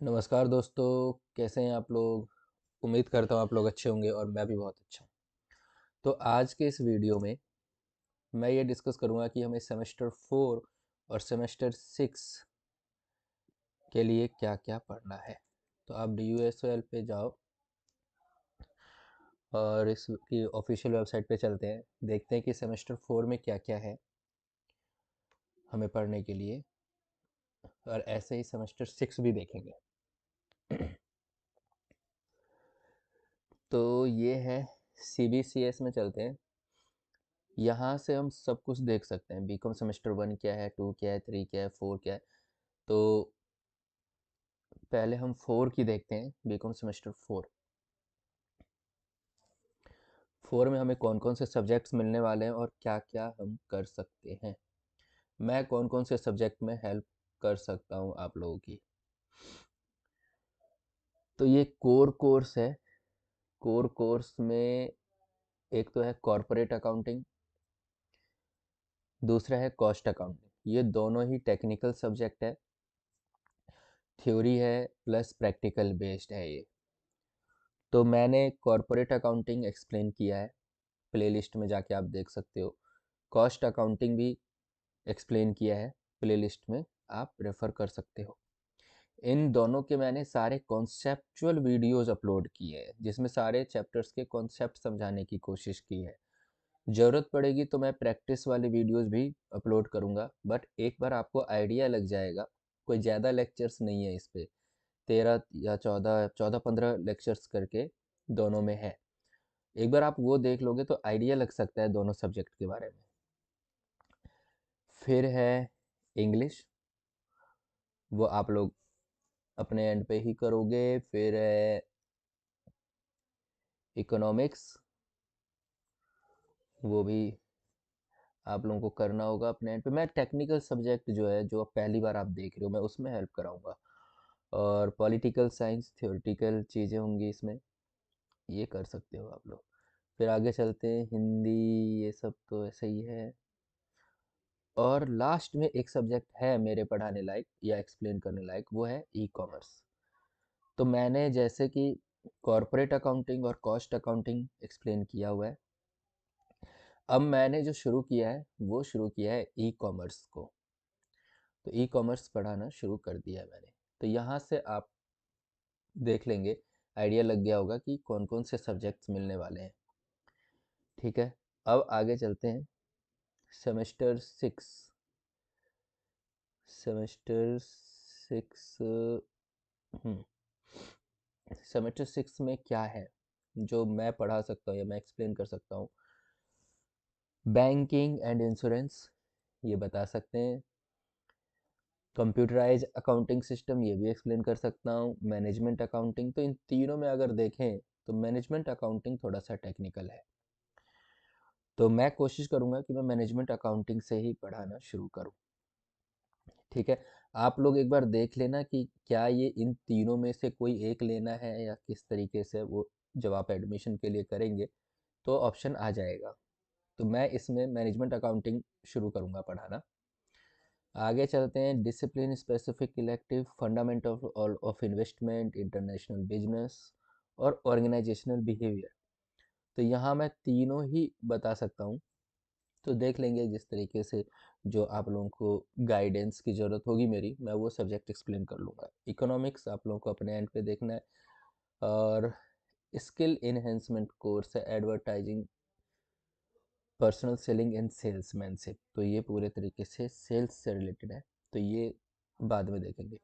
नमस्कार दोस्तों, कैसे हैं आप लोग। उम्मीद करता हूँ आप लोग अच्छे होंगे और मैं भी बहुत अच्छा हूँ। तो आज के इस वीडियो में मैं ये डिस्कस करूँगा कि हमें सेमेस्टर 4 और सेमेस्टर 6 के लिए क्या क्या पढ़ना है। तो आप DUSOL पे जाओ और इसकी ऑफिशियल वेबसाइट पे चलते हैं, देखते हैं कि सेमेस्टर 4 में क्या क्या है हमें पढ़ने के लिए, और ऐसे ही सेमेस्टर 6 भी देखेंगे। तो ये है CBCS में चलते हैं। यहाँ से हम सब कुछ देख सकते हैं, बीकॉम सेमेस्टर 1 क्या है, 2 क्या है, 3 क्या है, 4 क्या है। तो पहले हम 4 की देखते हैं, बीकॉम सेमेस्टर 4। 4 में हमें कौन कौन से सब्जेक्ट्स मिलने वाले हैं और क्या क्या हम कर सकते हैं। मैं कौन कौन से सब्जेक्ट में हेल्प कर सकता हूँ आप लोगों की। तो ये कोर कोर्स है। कोर कोर्स में एक तो है कॉरपोरेट अकाउंटिंग, दूसरा है कॉस्ट अकाउंटिंग। ये दोनों ही टेक्निकल सब्जेक्ट है, थ्योरी है प्लस प्रैक्टिकल बेस्ड है ये। तो मैंने कॉरपोरेट अकाउंटिंग एक्सप्लेन किया है, प्लेलिस्ट में जाके आप देख सकते हो। कॉस्ट अकाउंटिंग भी एक्सप्लेन किया है, प्लेलिस्ट में आप रेफ़र कर सकते हो। इन दोनों के मैंने सारे कॉन्सेप्चुअल वीडियोस अपलोड किए हैं, जिसमें सारे चैप्टर्स के कॉन्सेप्ट समझाने की कोशिश की है। ज़रूरत पड़ेगी तो मैं प्रैक्टिस वाले वीडियोस भी अपलोड करूँगा, बट एक बार आपको आइडिया लग जाएगा। कोई ज़्यादा लेक्चर्स नहीं है इस पे, 13 या 14-15 लेक्चर्स करके दोनों में है। एक बार आप वो देख लोगे तो आइडिया लग सकता है दोनों सब्जेक्ट के बारे में। फिर है इंग्लिश, वो आप लोग अपने एंड पे ही करोगे। फिर है इकोनॉमिक्स, वो भी आप लोगों को करना होगा अपने एंड पे। मैं टेक्निकल सब्जेक्ट जो है, जो पहली बार आप देख रहे हो, मैं उसमें हेल्प कराऊंगा। और पॉलिटिकल साइंस थ्योरेटिकल चीज़ें होंगी इसमें, ये कर सकते हो आप लोग। फिर आगे चलते हैं, हिंदी, ये सब तो ऐसे ही है। और लास्ट में एक सब्जेक्ट है मेरे पढ़ाने लायक या एक्सप्लेन करने लायक, वो है ई कॉमर्स। तो मैंने जैसे कि कॉरपोरेट अकाउंटिंग और कॉस्ट अकाउंटिंग एक्सप्लेन किया हुआ है, अब मैंने जो शुरू किया है वो शुरू किया है ई कॉमर्स को। तो ई कॉमर्स पढ़ाना शुरू कर दिया है मैंने। तो यहाँ से आप देख लेंगे, आइडिया लग गया होगा कि कौन कौन से सब्जेक्ट्स मिलने वाले हैं। ठीक है, अब आगे चलते हैं। सेमेस्टर 6, सेमेस्टर 6, सेमेस्टर 6 में क्या है जो मैं पढ़ा सकता हूँ या मैं एक्सप्लेन कर सकता हूँ। बैंकिंग एंड इंश्योरेंस, ये बता सकते हैं। कंप्यूटराइज अकाउंटिंग सिस्टम, ये भी एक्सप्लेन कर सकता हूँ। मैनेजमेंट अकाउंटिंग, तो इन तीनों में अगर देखें तो मैनेजमेंट अकाउंटिंग थोड़ा सा टेक्निकल है, तो मैं कोशिश करूँगा कि मैं मैनेजमेंट अकाउंटिंग से ही पढ़ाना शुरू करूँ। ठीक है, आप लोग एक बार देख लेना कि क्या ये इन तीनों में से कोई एक लेना है या किस तरीके से, वो जब आप एडमिशन के लिए करेंगे तो ऑप्शन आ जाएगा। तो मैं इसमें मैनेजमेंट अकाउंटिंग शुरू करूँगा पढ़ाना। आगे चलते हैं, discipline specific elective, fundamental of investment, international business और ऑर्गेनाइजेशनल बिहेवियर। तो यहाँ मैं तीनों ही बता सकता हूँ। तो देख लेंगे जिस तरीके से जो आप लोगों को गाइडेंस की ज़रूरत होगी मेरी, मैं वो सब्जेक्ट एक्सप्लेन कर लूँगा। इकोनॉमिक्स आप लोगों को अपने एंड पे देखना है। और स्किल इन्हेंसमेंट कोर्स है advertising, personal selling and salesmanship, तो ये पूरे तरीके से सेल्स से रिलेटेड है। तो ये बाद में देखेंगे।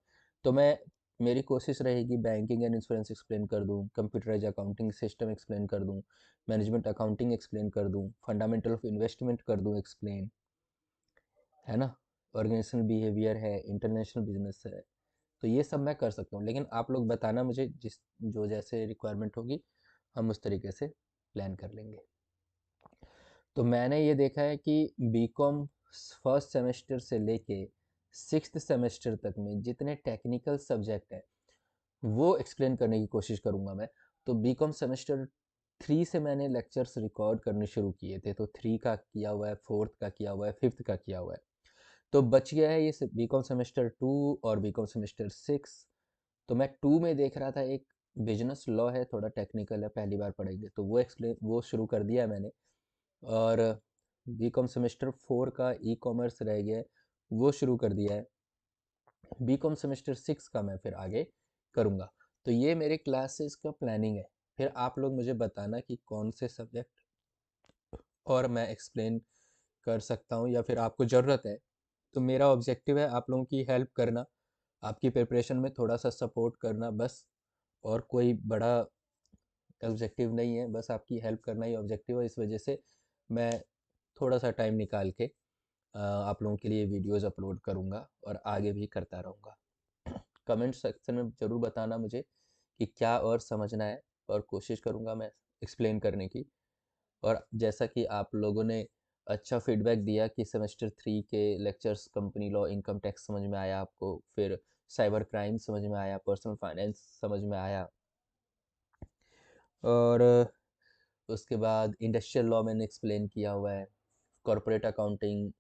तो मैं, मेरी कोशिश रहेगी बैंकिंग एंड इंश्योरेंस एक्सप्लेन कर दूं, कंप्यूटराइज अकाउंटिंग सिस्टम एक्सप्लेन कर दूं, मैनेजमेंट अकाउंटिंग एक्सप्लेन कर दूं, फंडामेंटल ऑफ इन्वेस्टमेंट कर दूं एक्सप्लेन, है ना। ऑर्गेनाइजेशनल बिहेवियर है, इंटरनेशनल बिजनेस है। तो ये सब मैं कर सकता हूँ, लेकिन आप लोग बताना मुझे, जिस जो जैसे रिक्वायरमेंट होगी हम उस तरीके से प्लान कर लेंगे। तो मैंने ये देखा है कि बीकॉम फर्स्ट सेमेस्टर से लेके 6th सेमेस्टर तक में जितने टेक्निकल सब्जेक्ट हैं वो एक्सप्लेन करने की कोशिश करूँगा मैं। तो बीकॉम सेमेस्टर 3 से मैंने लेक्चर्स रिकॉर्ड करने शुरू किए थे, तो 3 का किया हुआ है, 4th का किया हुआ है, 5th का किया हुआ है। तो बच गया है ये बीकॉम सेमेस्टर 2 और बीकॉम सेमेस्टर 6। तो मैं 2 में देख रहा था एक बिजनेस लॉ है, थोड़ा टेक्निकल है, पहली बार पढ़ेंगे, तो वो शुरू कर दिया है मैंने। और बीकॉम सेमेस्टर 4 का ई कॉमर्स रह गया है, वो शुरू कर दिया है। बीकॉम सेमेस्टर 6 का मैं फिर आगे करूँगा। तो ये मेरे क्लासेस का प्लानिंग है। फिर आप लोग मुझे बताना कि कौन से सब्जेक्ट और मैं एक्सप्लेन कर सकता हूँ या फिर आपको ज़रूरत है। तो मेरा ऑब्जेक्टिव है आप लोगों की हेल्प करना, आपकी प्रिपरेशन में थोड़ा सा सपोर्ट करना बस, और कोई बड़ा ऑब्जेक्टिव नहीं है, बस आपकी हेल्प करना ही ऑब्जेक्टिव है। इस वजह से मैं थोड़ा सा टाइम निकाल के आप लोगों के लिए वीडियोस अपलोड करूँगा और आगे भी करता रहूँगा। कमेंट सेक्शन में ज़रूर बताना मुझे कि क्या और समझना है, और कोशिश करूँगा मैं एक्सप्लेन करने की। और जैसा कि आप लोगों ने अच्छा फीडबैक दिया कि सेमेस्टर 3 के lectures company law, income tax समझ में आया आपको, फिर साइबर क्राइम समझ में आया, पर्सनल फाइनेंस समझ में आया, और उसके बाद इंडस्ट्रियल लॉ मैंने एक्सप्लेन किया हुआ है, corporate accounting,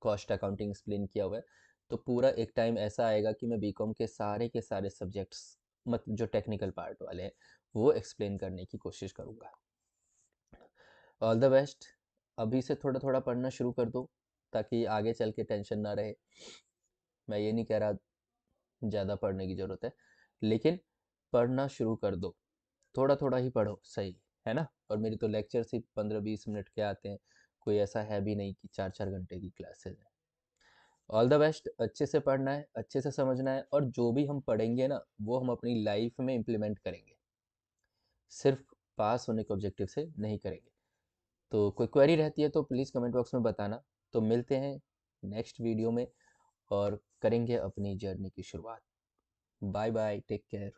cost accounting explain किया हुआ है। तो पूरा एक टाइम ऐसा आएगा कि मैं बीकॉम के सारे सब्जेक्ट्स, मतलब जो टेक्निकल पार्ट वाले हैं, वो एक्सप्लेन करने की कोशिश करूँगा। All the best. अभी से थोड़ा थोड़ा पढ़ना शुरू कर दो ताकि आगे चल के टेंशन ना रहे। मैं ये नहीं कह रहा ज़्यादा पढ़ने की ज़रूरत है, लेकिन पढ़ना शुरू कर दो, थोड़ा थोड़ा ही पढ़ो, सही है ना। और मेरे तो लेक्चर सिर्फ 15-20 मिनट के आते हैं, कोई ऐसा है भी नहीं कि 4-4 घंटे की क्लासेस है। All the best. अच्छे से पढ़ना है, अच्छे से समझना है, और जो भी हम पढ़ेंगे ना वो हम अपनी लाइफ में इम्प्लीमेंट करेंगे, सिर्फ पास होने के ऑब्जेक्टिव से नहीं करेंगे। तो कोई क्वेरी रहती है तो प्लीज़ कमेंट बॉक्स में बताना। तो मिलते हैं नेक्स्ट वीडियो में और करेंगे अपनी जर्नी की शुरुआत। Bye bye, take care.